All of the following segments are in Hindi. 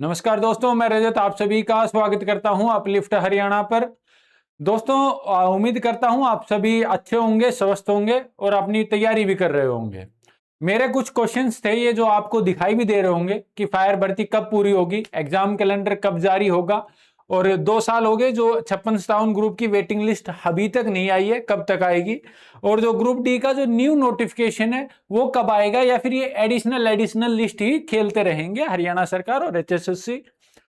नमस्कार दोस्तों, मैं रजत आप सभी का स्वागत करता हूं अपलिफ्ट हरियाणा पर। दोस्तों, उम्मीद करता हूं आप सभी अच्छे होंगे, स्वस्थ होंगे और अपनी तैयारी भी कर रहे होंगे। मेरे कुछ क्वेश्चंस थे ये जो आपको दिखाई भी दे रहे होंगे कि फायर भर्ती कब पूरी होगी, एग्जाम कैलेंडर कब जारी होगा और 2 साल हो गए जो 56 ग्रुप की वेटिंग लिस्ट अभी तक नहीं आई है, कब तक आएगी, और जो ग्रुप डी का जो न्यू नोटिफिकेशन है वो कब आएगा, या फिर ये एडिशनल लिस्ट ही खेलते रहेंगे हरियाणा सरकार और एचएसएससी।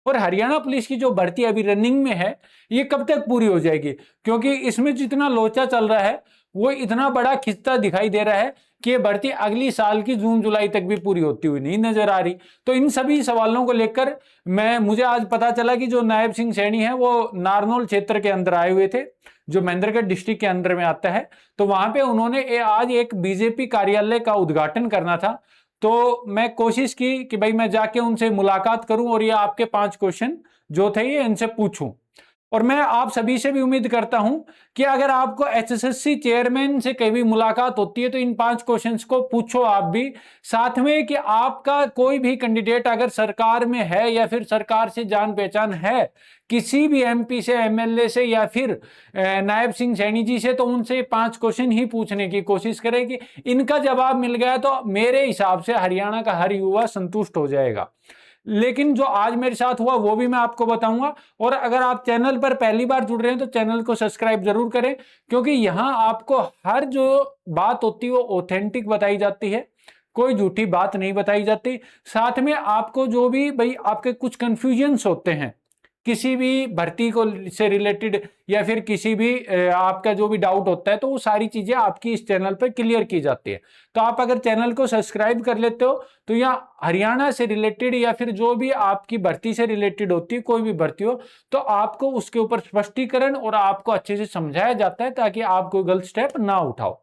और हरियाणा पुलिस की जो भर्ती अभी रनिंग में है ये कब तक पूरी हो जाएगी, क्योंकि इसमें जितना लोचा चल रहा है वो इतना बड़ा खिस्सा दिखाई दे रहा है कि ये भर्ती अगली साल की जून जुलाई तक भी पूरी होती हुई नहीं नजर आ रही। तो इन सभी सवालों को लेकर मुझे आज पता चला कि जो नायब सिंह सैनी है वो नारनौल क्षेत्र के अंदर आए हुए थे, जो महेंद्रगढ़ डिस्ट्रिक्ट के अंदर में आता है। तो वहां पे उन्होंने आज एक बीजेपी कार्यालय का उद्घाटन करना था। तो मैं कोशिश की कि भाई मैं जाके उनसे मुलाकात करूं और ये आपके 5 क्वेश्चन जो थे ये इनसे पूछूं। और मैं आप सभी से भी उम्मीद करता हूं कि अगर आपको एचएसएससी चेयरमैन से कभी मुलाकात होती है तो इन 5 क्वेश्चंस को पूछो आप भी साथ में, कि आपका कोई भी कैंडिडेट अगर सरकार में है या फिर सरकार से जान पहचान है किसी भी एमपी से, एमएलए से या फिर नायब सिंह सैनी जी से, तो उनसे 5 क्वेश्चन ही पूछने की कोशिश करें कि इनका जवाब मिल गया तो मेरे हिसाब से हरियाणा का हर युवा संतुष्ट हो जाएगा। लेकिन जो आज मेरे साथ हुआ वो भी मैं आपको बताऊंगा। और अगर आप चैनल पर पहली बार जुड़ रहे हैं तो चैनल को सब्सक्राइब जरूर करें, क्योंकि यहां आपको हर जो बात होती है वो ऑथेंटिक बताई जाती है, कोई झूठी बात नहीं बताई जाती। साथ में आपको जो भी भाई आपके कुछ कंफ्यूजन्स होते हैं किसी भी भर्ती को से रिलेटेड या फिर किसी भी आपका जो भी डाउट होता है, तो वो सारी चीजें आपकी इस चैनल पर क्लियर की जाती है। तो आप अगर चैनल को सब्सक्राइब कर लेते हो तो यहाँ हरियाणा से रिलेटेड या फिर जो भी आपकी भर्ती से रिलेटेड होती है, कोई भी भर्ती हो, तो आपको उसके ऊपर स्पष्टीकरण और आपको अच्छे से समझाया जाता है ताकि आप कोई गलत स्टेप ना उठाओ।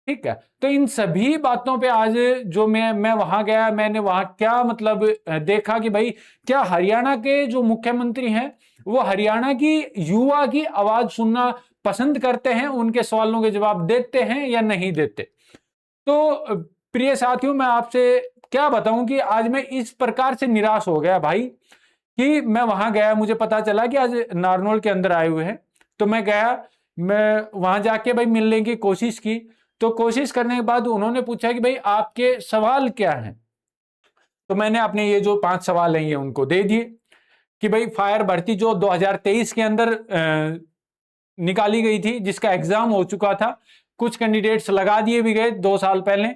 ठीक है, तो इन सभी बातों पे आज जो मैं वहां गया, मैंने वहां क्या मतलब देखा कि भाई क्या हरियाणा के जो मुख्यमंत्री हैं वो हरियाणा की युवा की आवाज सुनना पसंद करते हैं, उनके सवालों के जवाब देते हैं या नहीं देते। तो प्रिय साथियों, मैं आपसे क्या बताऊं कि आज मैं इस प्रकार से निराश हो गया भाई कि मैं वहां गया, मुझे पता चला कि आज नारनौल के अंदर आए हुए हैं। तो मैं गया, मैं वहां जाके भाई मिलने की कोशिश की। तो कोशिश करने के बाद उन्होंने पूछा कि भाई आपके सवाल क्या हैं। तो मैंने अपने ये जो 5 सवाल हैं ये उनको दे दिए कि भाई फायर भर्ती जो 2023 के अंदर निकाली गई थी, जिसका एग्जाम हो चुका था, कुछ कैंडिडेट्स लगा दिए भी गए 2 साल पहले,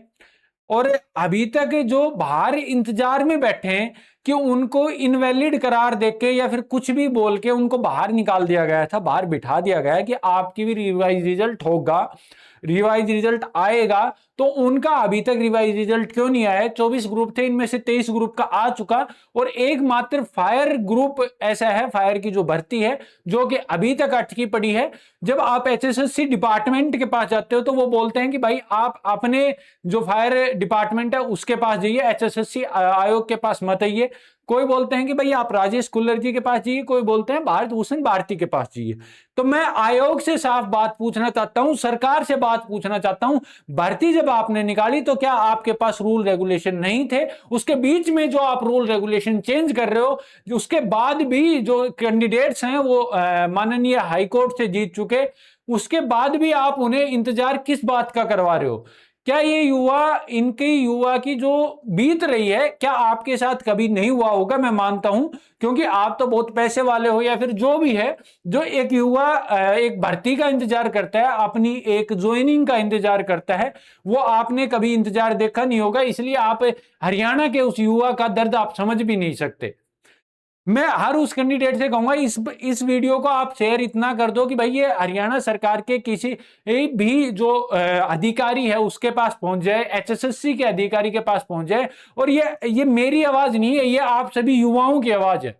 और अभी तक जो बाहर इंतजार में बैठे हैं कि उनको इनवैलिड करार देके या फिर कुछ भी बोल के उनको बाहर निकाल दिया गया था, बाहर बिठा दिया गया कि आपकी भी रिवाइज रिजल्ट होगा, रिवाइज रिजल्ट आएगा। तो उनका अभी तक रिवाइज रिजल्ट क्यों नहीं आया? 24 ग्रुप थे, इनमें से 23 ग्रुप का आ चुका और एकमात्र फायर ग्रुप ऐसा है, फायर की जो भर्ती है जो कि अभी तक अटकी पड़ी है। जब आप एचएसएससी डिपार्टमेंट के पास जाते हो तो वो बोलते हैं कि भाई आप अपने जो फायर डिपार्टमेंट है उसके पास जाइए, एचएसएससी आयोग के पास मत आइए। कोई बोलते हैं कि भाई आप राजेश कुल्लर जी के पास जाइए, कोई बोलते हैं भारत भूषण भारती के पास जाइए। तो मैं आयोग से साफ बात पूछना चाहता हूं, सरकार से बात पूछना चाहता हूं, भर्ती जब आपने निकाली तो क्या आपके पास रूल रेगुलेशन नहीं थे? उसके बीच में जो आप रूल रेगुलेशन चेंज कर रहे हो, उसके बाद भी जो कैंडिडेट्स हैं वो माननीय हाईकोर्ट से जीत चुके, उसके बाद भी आप उन्हें इंतजार किस बात का करवा रहे हो? क्या ये युवा की जो बीत रही है, क्या आपके साथ कभी नहीं हुआ होगा? मैं मानता हूं, क्योंकि आप तो बहुत पैसे वाले हो या फिर जो भी है, जो एक युवा एक भर्ती का इंतजार करता है, अपनी एक ज्वाइनिंग का इंतजार करता है, वो आपने कभी इंतजार देखा नहीं होगा, इसलिए आप हरियाणा के उस युवा का दर्द आप समझ भी नहीं सकते। मैं हर उस कैंडिडेट से कहूंगा इस वीडियो को आप शेयर इतना कर दो कि भाई ये हरियाणा सरकार के किसी भी जो अधिकारी है उसके पास पहुंच जाए, एचएसएससी के अधिकारी के पास पहुंच जाए। और ये मेरी आवाज नहीं है, ये आप सभी युवाओं की आवाज है,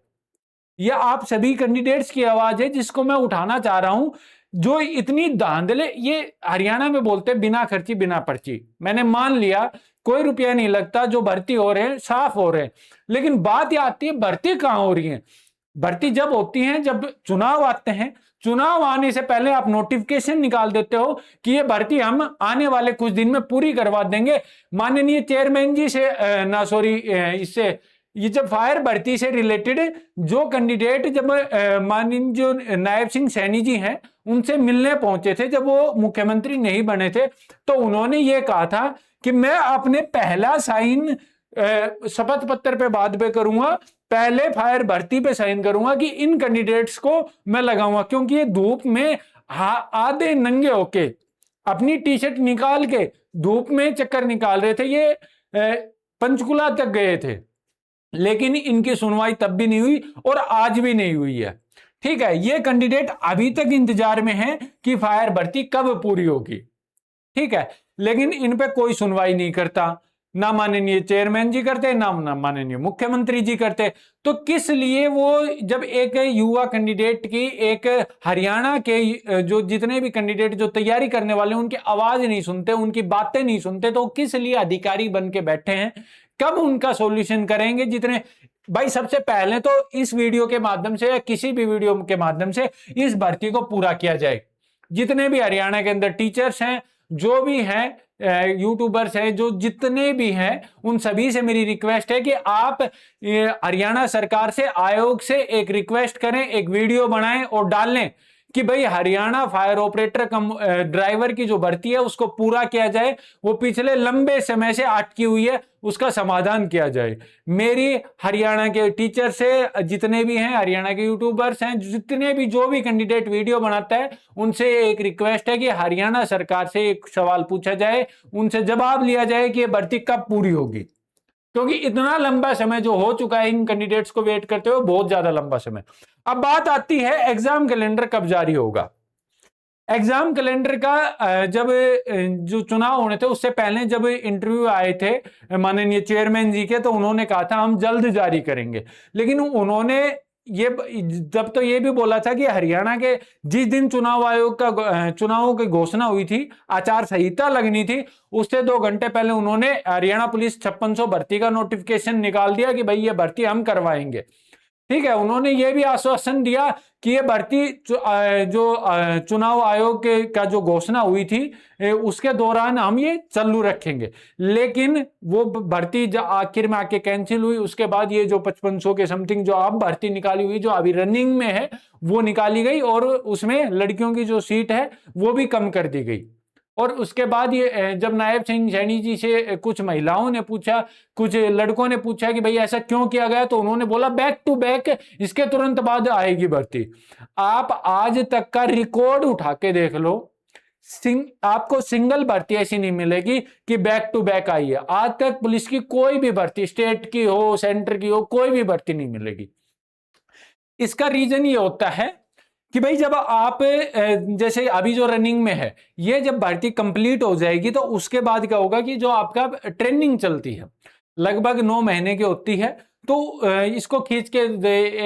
ये आप सभी कैंडिडेट्स की आवाज है जिसको मैं उठाना चाह रहा हूं। जो इतनी धांधले, ये हरियाणा में बोलते हैं बिना खर्ची बिना पर्ची। मैंने मान लिया कोई रुपया नहीं लगता, जो भर्ती हो रहे हैं साफ हो रहे हैं, लेकिन बात यह आती है भर्ती कहां हो रही है? भर्ती जब होती है जब चुनाव आते हैं, चुनाव आने से पहले आप नोटिफिकेशन निकाल देते हो कि ये भर्ती हम आने वाले कुछ दिन में पूरी करवा देंगे। माननीय चेयरमैन जी से इससे ये जब फायर भर्ती से रिलेटेड जो कैंडिडेट जब माननीय जो नायब सिंह सैनी जी हैं उनसे मिलने पहुंचे थे, जब वो मुख्यमंत्री नहीं बने थे, तो उन्होंने ये कहा था कि मैं अपने पहला साइन शपथ पत्र पे बाद में करूंगा, पहले फायर भर्ती पे साइन करूंगा कि इन कैंडिडेट्स को मैं लगाऊंगा, क्योंकि ये धूप में आधे नंगे होके अपनी टी शर्ट निकाल के धूप में चक्कर निकाल रहे थे। ये पंचकुला तक गए थे, लेकिन इनकी सुनवाई तब भी नहीं हुई और आज भी नहीं हुई है। ठीक है, ये कैंडिडेट अभी तक इंतजार में है कि फायर भर्ती कब पूरी होगी। ठीक है, लेकिन इन पे कोई सुनवाई नहीं करता, ना माननीय चेयरमैन जी करते, ना माननीय मुख्यमंत्री जी करते। तो किस लिए वो जब एक युवा कैंडिडेट की, एक हरियाणा के जो जितने भी कैंडिडेट जो तैयारी करने वाले उनकी आवाज नहीं सुनते, उनकी बातें नहीं सुनते, तो किस लिए अधिकारी बन के बैठे हैं? कब उनका सॉल्यूशन करेंगे? जितने भाई, सबसे पहले तो इस वीडियो के माध्यम से या किसी भी वीडियो के माध्यम से इस भर्ती को पूरा किया जाए। जितने भी हरियाणा के अंदर टीचर्स हैं, जो भी हैं यूट्यूबर्स हैं, जो जितने भी हैं, उन सभी से मेरी रिक्वेस्ट है कि आप हरियाणा सरकार से, आयोग से एक रिक्वेस्ट करें, एक वीडियो बनाएं और डालें कि भाई हरियाणा फायर ऑपरेटर कम ड्राइवर की जो भर्ती है उसको पूरा किया जाए, वो पिछले लंबे समय से अटकी हुई है, उसका समाधान किया जाए। मेरी हरियाणा के टीचर से, जितने भी हैं हरियाणा के यूट्यूबर्स हैं, जितने भी जो भी कैंडिडेट वीडियो बनाता है, उनसे एक रिक्वेस्ट है कि हरियाणा सरकार से एक सवाल पूछा जाए, उनसे जवाब लिया जाए कि ये भर्ती कब पूरी होगी, क्योंकि इतना लंबा समय जो हो चुका है इन कैंडिडेट्स को वेट करते हुए, बहुत ज्यादा लंबा समय। अब बात आती है एग्जाम कैलेंडर कब जारी होगा। एग्जाम कैलेंडर का जब जो चुनाव होने थे उससे पहले जब इंटरव्यू आए थे माननीय चेयरमैन जी के, तो उन्होंने कहा था हम जल्द जारी करेंगे। लेकिन उन्होंने ये जब तो ये भी बोला था कि हरियाणा के जिस दिन चुनाव आयोग का चुनावों की घोषणा हुई थी, आचार संहिता लगनी थी, उससे 2 घंटे पहले उन्होंने हरियाणा पुलिस 5600 भर्ती का नोटिफिकेशन निकाल दिया कि भाई ये भर्ती हम करवाएंगे। ठीक है, उन्होंने ये भी आश्वासन दिया कि ये भर्ती जो चुनाव आयोग का जो घोषणा हुई थी उसके दौरान हम ये चालू रखेंगे। लेकिन वो भर्ती आखिर में आके कैंसिल हुई। उसके बाद ये जो 5500 के समथिंग जो अब भर्ती निकाली हुई, जो अभी रनिंग में है, वो निकाली गई और उसमें लड़कियों की जो सीट है वो भी कम कर दी गई। और उसके बाद ये जब नायब सिंह सैनी जी से कुछ महिलाओं ने पूछा, कुछ लड़कों ने पूछा कि भाई ऐसा क्यों किया गया, तो उन्होंने बोला बैक टू बैक इसके तुरंत बाद आएगी भर्ती। आप आज तक का रिकॉर्ड उठा के देख लो, आपको सिंगल भर्ती ऐसी नहीं मिलेगी कि बैक टू बैक आई है। आज तक पुलिस की कोई भी भर्ती, स्टेट की हो, सेंटर की हो, कोई भी भर्ती नहीं मिलेगी। इसका रीजन ये होता है कि भाई जब आप जैसे अभी जो रनिंग में है, ये जब भर्ती कंप्लीट हो जाएगी तो उसके बाद क्या होगा कि जो आपका ट्रेनिंग चलती है लगभग 9 महीने की होती है, तो इसको खींच के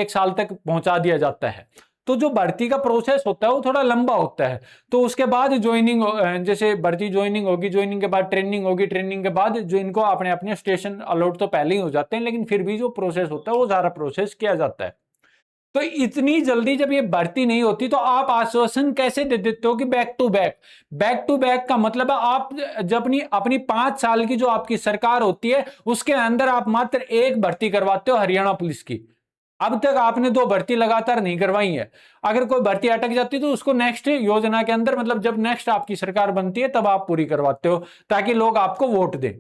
1 साल तक पहुंचा दिया जाता है। तो जो भर्ती का प्रोसेस होता है वो थोड़ा लंबा होता है। तो उसके बाद ज्वाइनिंग, जैसे भर्ती ज्वाइनिंग होगी, ज्वाइनिंग के बाद ट्रेनिंग होगी, ट्रेनिंग के बाद जो इनको अपने अपने स्टेशन अलॉट तो पहले ही हो जाते हैं, लेकिन फिर भी जो प्रोसेस होता है वो सारा प्रोसेस किया जाता है। तो इतनी जल्दी जब ये भर्ती नहीं होती तो आप आश्वासन कैसे दे देते हो कि back to back? Back to back का मतलब है आप जब अपनी 5 साल की जो आपकी सरकार होती है उसके अंदर आप मात्र 1 भर्ती करवाते हो हरियाणा पुलिस की। अब तक आपने 2 भर्ती लगातार नहीं करवाई है। अगर कोई भर्ती अटक जाती है तो उसको नेक्स्ट योजना के अंदर, मतलब जब नेक्स्ट आपकी सरकार बनती है तब आप पूरी करवाते हो, ताकि लोग आपको वोट दें।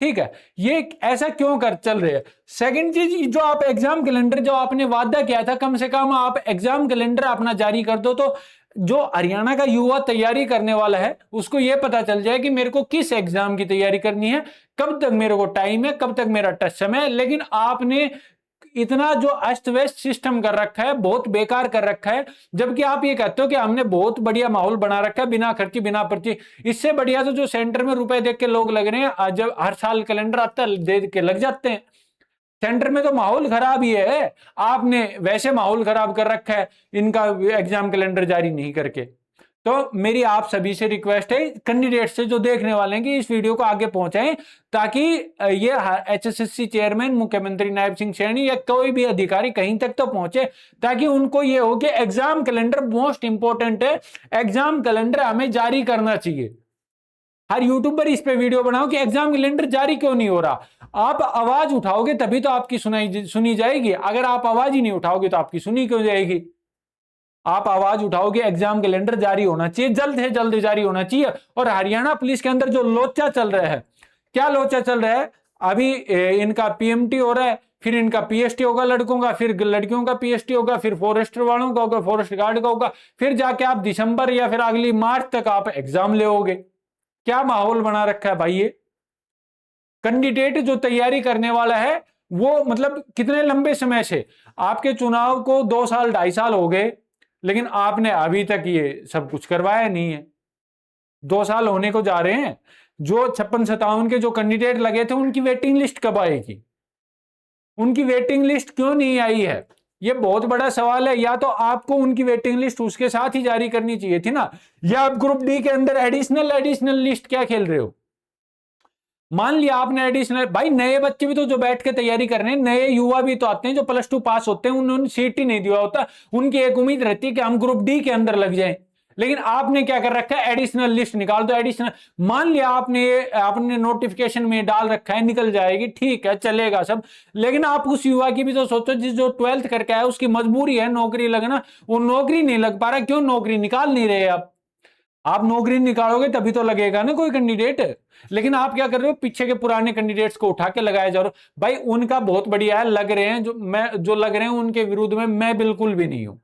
ठीक है, ये ऐसा क्यों कर चल रहे हैं? सेकंड चीज, जो आप एग्जाम कैलेंडर जो आपने वादा किया था, कम से कम आप एग्जाम कैलेंडर अपना जारी कर दो, तो जो हरियाणा का युवा तैयारी करने वाला है उसको यह पता चल जाए कि मेरे को किस एग्जाम की तैयारी करनी है, कब तक मेरे को टाइम है, कब तक मेरा टच समय है। लेकिन आपने इतना जो अस्त व्यस्त सिस्टम कर रखा है, बहुत बेकार कर रखा है, जबकि आप ये कहते हो कि हमने बहुत बढ़िया माहौल बना रखा है, बिना खर्ची बिना पर्ची। इससे बढ़िया तो जो सेंटर में रुपए देख के लोग लग रहे हैं, जब हर साल कैलेंडर आता है दे के लग जाते हैं। सेंटर में तो माहौल खराब ही है, आपने वैसे माहौल खराब कर रखा है इनका एग्जाम कैलेंडर जारी नहीं करके। तो मेरी आप सभी से रिक्वेस्ट है, कैंडिडेट से जो देखने वाले हैं, कि इस वीडियो को आगे पहुंचाएं, ताकि ये एचएसएससी चेयरमैन, मुख्यमंत्री नायब सिंह सैनी या कोई भी अधिकारी कहीं तक तो पहुंचे, ताकि उनको ये हो कि एग्जाम कैलेंडर मोस्ट इंपॉर्टेंट है, एग्जाम कैलेंडर हमें जारी करना चाहिए। हर यूट्यूबर इस पे वीडियो बनाओ कि एग्जाम कैलेंडर जारी क्यों नहीं हो रहा। आप आवाज उठाओगे तभी तो आपकी सुनी जाएगी। अगर आप आवाज ही नहीं उठाओगे तो आपकी सुनी क्यों जाएगी। आप आवाज उठाओगे एग्जाम कैलेंडर जारी होना चाहिए, जल्द से जल्द जारी होना चाहिए। और हरियाणा पुलिस के अंदर जो लोचा चल रहा है, क्या लोचा चल रहा है, अभी इनका पीएमटी हो रहा है, फिर इनका पीएसटी होगा लड़कों का, फिर लड़कियों का पीएसटी होगा, फिर फॉरेस्टर वालों का होगा, फॉरेस्ट गार्ड का होगा, फिर जाके आप दिसंबर या फिर अगली मार्च तक आप एग्जाम लेओगे। क्या माहौल बना रखा है भाई। ये कैंडिडेट जो तैयारी करने वाला है वो मतलब कितने लंबे समय से, आपके चुनाव को 2 साल 2.5 साल हो गए, लेकिन आपने अभी तक ये सब कुछ करवाया नहीं है। 2 साल होने को जा रहे हैं। जो 56-57 के जो कैंडिडेट लगे थे उनकी वेटिंग लिस्ट कब आएगी, उनकी वेटिंग लिस्ट क्यों नहीं आई है, ये बहुत बड़ा सवाल है। या तो आपको उनकी वेटिंग लिस्ट उसके साथ ही जारी करनी चाहिए थी ना, या आप ग्रुप डी के अंदर एडिशनल लिस्ट क्या खेल रहे हो। मान लिया आपने एडिशनल, भाई नए बच्चे भी तो जो बैठ के तैयारी कर रहे हैं, नए युवा भी तो आते हैं जो +2 पास होते हैं, उन्होंने सीट ही नहीं दिया होता, उनकी एक उम्मीद रहती है कि हम ग्रुप डी के अंदर लग जाएं। लेकिन आपने क्या कर रखा है, एडिशनल लिस्ट निकाल दो। एडिशनल मान लिया आपने नोटिफिकेशन में डाल रखा है, निकल जाएगी, ठीक है चलेगा सब। लेकिन आप उस युवा की भी तो सोचो जिस जो 12th करके आया, उसकी मजबूरी है नौकरी लगना, वो नौकरी नहीं लग पा रहा। क्यों नौकरी निकाल नहीं रहे आप नौकरी निकालोगे तभी तो लगेगा ना कोई कैंडिडेट। लेकिन आप क्या कर रहे हो, पीछे के पुराने कैंडिडेट्स को उठा के लगाया जा रहा हो। भाई उनका बहुत बढ़िया है, लग रहे हैं जो लग रहे हैं उनके विरुद्ध में मैं बिल्कुल भी नहीं हूं,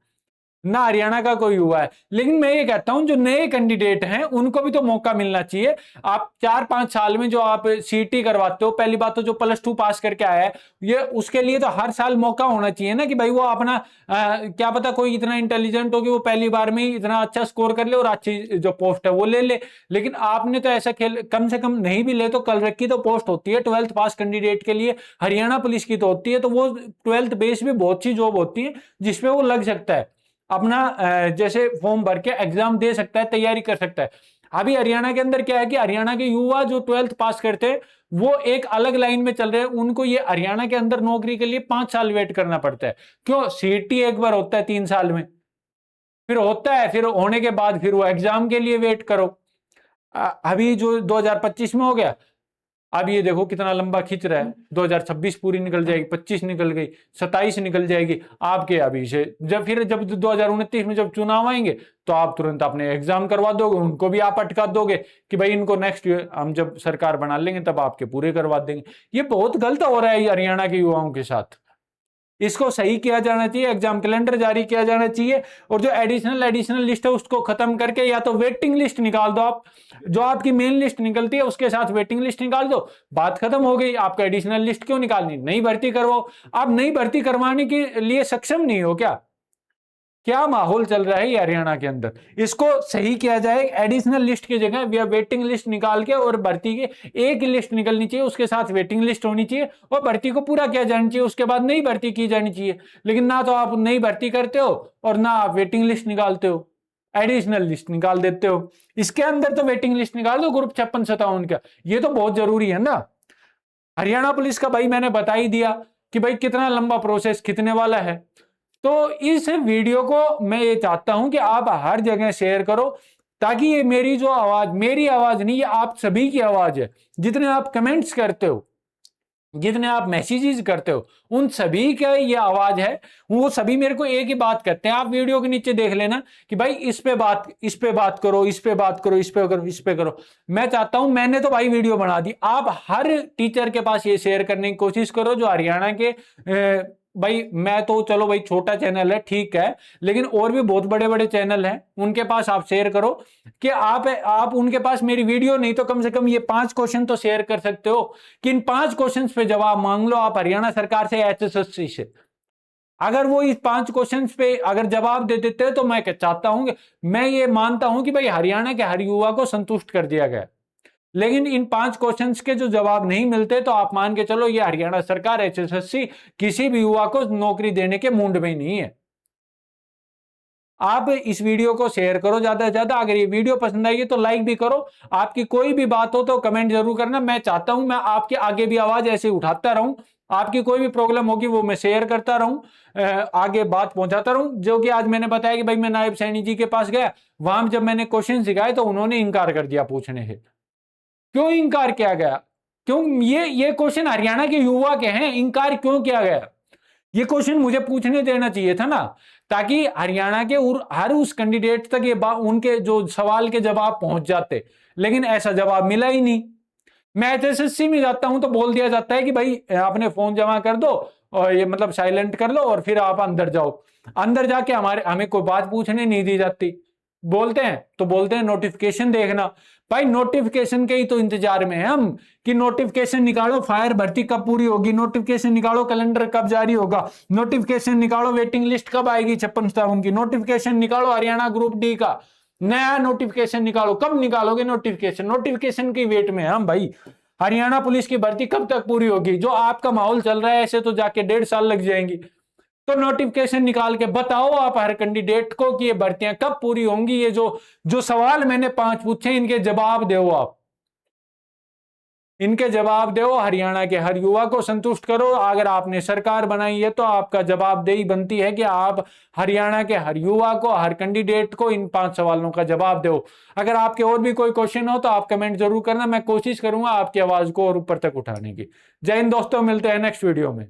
ना हरियाणा का कोई हुआ है। लेकिन मैं ये कहता हूं जो नए कैंडिडेट हैं उनको भी तो मौका मिलना चाहिए। आप 4-5 साल में जो आप सीटी करवाते हो, पहली बात तो जो +2 पास करके आया है, ये उसके लिए तो हर साल मौका होना चाहिए ना कि भाई वो अपना क्या पता कोई इतना इंटेलिजेंट हो कि वो पहली बार में ही इतना अच्छा स्कोर कर ले और अच्छी जो पोस्ट है वो ले ले। लेकिन आपने तो ऐसा खेल, कम से कम नहीं भी ले तो कल रखी तो पोस्ट होती है 12th पास कैंडिडेट के लिए, हरियाणा पुलिस की तो होती है। तो वो 12th बेस भी बहुत सी जॉब होती है जिसपे वो लग सकता है, अपना जैसे फॉर्म भर के एग्जाम दे सकता है, तैयारी कर सकता है। अभी हरियाणा के अंदर क्या है कि हरियाणा के युवा जो 12th पास करते हैं वो एक अलग लाइन में चल रहे हैं, उनको ये हरियाणा के अंदर नौकरी के लिए 5 साल वेट करना पड़ता है। क्यों, सीटी एक बार होता है 3 साल में, फिर होता है, फिर होने के बाद फिर वो एग्जाम के लिए वेट करो। अभी जो 2025 में हो गया, अब ये देखो कितना लंबा खींच रहा है। 2026 पूरी निकल जाएगी, 25 निकल गई, 27 निकल जाएगी आपके अभी से। जब 2029 में जब चुनाव आएंगे तो आप तुरंत अपने एग्जाम करवा दोगे, उनको भी आप अटका दोगे कि भाई इनको नेक्स्ट ईयर हम जब सरकार बना लेंगे तब आपके पूरे करवा देंगे। ये बहुत गलत हो रहा है हरियाणा के युवाओं के साथ। इसको सही किया जाना चाहिए, एग्जाम कैलेंडर जारी किया जाना चाहिए, और जो एडिशनल लिस्ट है उसको खत्म करके या तो वेटिंग लिस्ट निकाल दो। आप जो आपकी मेन लिस्ट निकलती है उसके साथ वेटिंग लिस्ट निकाल दो, बात खत्म हो गई। आपका एडिशनल लिस्ट क्यों निकालनी, नई भर्ती करवाओ। आप नई भर्ती करवाने के लिए सक्षम नहीं हो क्या? क्या माहौल चल रहा है ये हरियाणा के अंदर, इसको सही किया जाए। एडिशनल लिस्ट की जगह वेटिंग लिस्ट निकाल के और भर्ती की एक लिस्ट निकलनी चाहिए, उसके साथ वेटिंग लिस्ट होनी चाहिए और भर्ती को पूरा किया जाना चाहिए, उसके बाद नई भर्ती की जानी चाहिए। लेकिन ना तो आप नई भर्ती करते हो और ना आप वेटिंग लिस्ट निकालते हो, एडिशनल लिस्ट निकाल देते हो। इसके अंदर तो वेटिंग लिस्ट निकाल दो ग्रुप 56-57 का, ये तो बहुत जरूरी है ना। हरियाणा पुलिस का भाई मैंने बता ही दिया कि भाई कितना लंबा प्रोसेस खिंचने वाला है। तो इस वीडियो को मैं ये चाहता हूं कि आप हर जगह शेयर करो, ताकि ये मेरी आवाज नहीं, ये आप सभी की आवाज है। जितने आप कमेंट्स करते हो, जितने आप मैसेजेस करते हो, उन सभी का ये आवाज है। वो सभी मेरे को एक ही बात करते हैं। आप वीडियो के नीचे देख लेना कि भाई इस पे बात करो, इस पे बात करो, इस पे करो। मैं चाहता हूं, मैंने तो भाई वीडियो बना दी, आप हर टीचर के पास ये शेयर करने की कोशिश करो जो हरियाणा के भाई मैं तो चलो भाई छोटा चैनल है ठीक है, लेकिन और भी बहुत बड़े बड़े चैनल हैं, उनके पास आप शेयर करो कि आप उनके पास मेरी वीडियो नहीं तो कम से कम ये 5 क्वेश्चन तो शेयर कर सकते हो कि इन 5 क्वेश्चंस पे जवाब मांग लो आप हरियाणा सरकार से, HSSC से। अगर वो इस 5 क्वेश्चंस पे अगर जवाब दे देते हैं तो मैं चाहता हूं, मैं ये मानता हूं कि भाई हरियाणा के हर युवा को संतुष्ट कर दिया गया। लेकिन इन 5 क्वेश्चंस के जो जवाब नहीं मिलते तो आप मान के चलो ये हरियाणा सरकार, HSSC किसी भी युवा को नौकरी देने के मूड में नहीं है। आप इस वीडियो को शेयर करो ज्यादा से ज्यादा। अगर ये वीडियो पसंद आई है तो लाइक भी करो। आपकी कोई भी बात हो तो कमेंट जरूर करना। मैं चाहता हूं मैं आपके आगे भी आवाज ऐसे उठाता रहूं, आपकी कोई भी प्रॉब्लम होगी वो मैं शेयर करता रहूं, आगे बात पहुंचाता रहूं। जो कि आज मैंने बताया कि भाई मैं नायब सैनी जी के पास गया, वहां जब मैंने क्वेश्चन सिखाए तो उन्होंने इनकार कर दिया पूछने से। क्यों इनकार किया गया? क्यों? ये क्वेश्चन हरियाणा के युवा के हैं, इनकार क्यों किया गया? ये क्वेश्चन मुझे पूछने देना चाहिए था ना, ताकि हरियाणा के हर उस कैंडिडेट तक ये उनके जो सवाल के जवाब पहुंच जाते, लेकिन ऐसा जवाब मिला ही नहीं। मैं एचएसएससी में जाता हूं तो बोल दिया जाता है कि भाई आपने फोन जमा कर दो और ये मतलब साइलेंट कर लो और फिर आप अंदर जाओ। अंदर जाके हमें कोई बात पूछने नहीं दी जाती। बोलते हैं तो बोलते हैं नोटिफिकेशन देखना। भाई नोटिफिकेशन के ही तो इंतजार में है हम, कि नोटिफिकेशन निकालो, फायर भर्ती कब पूरी होगी, नोटिफिकेशन निकालो, कैलेंडर कब जारी होगा, नोटिफिकेशन निकालो, वेटिंग लिस्ट कब आएगी 56 की, नोटिफिकेशन निकालो हरियाणा ग्रुप डी का नया नोटिफिकेशन निकालो, कब निकालोगे नोटिफिकेशन? नोटिफिकेशन की वेट में हम भाई। हरियाणा पुलिस की भर्ती कब तक पूरी होगी? जो आपका माहौल चल रहा है ऐसे तो जाके 1.5 साल लग जाएंगी। तो नोटिफिकेशन निकाल के बताओ आप हर कैंडिडेट को कि ये भर्तियां कब पूरी होंगी। ये जो सवाल मैंने 5 पूछे इनके जवाब दो आप, इनके जवाब दो। हरियाणा के हर युवा को संतुष्ट करो। अगर आपने सरकार बनाई है तो आपका जवाबदेही बनती है कि आप हरियाणा के हर युवा को, हर कैंडिडेट को इन 5 सवालों का जवाब दो। अगर आपके और भी कोई क्वेश्चन हो तो आप कमेंट जरूर करना, मैं कोशिश करूंगा आपकी आवाज को और ऊपर तक उठाने की। जय हिंद दोस्तों, मिलते हैं नेक्स्ट वीडियो में।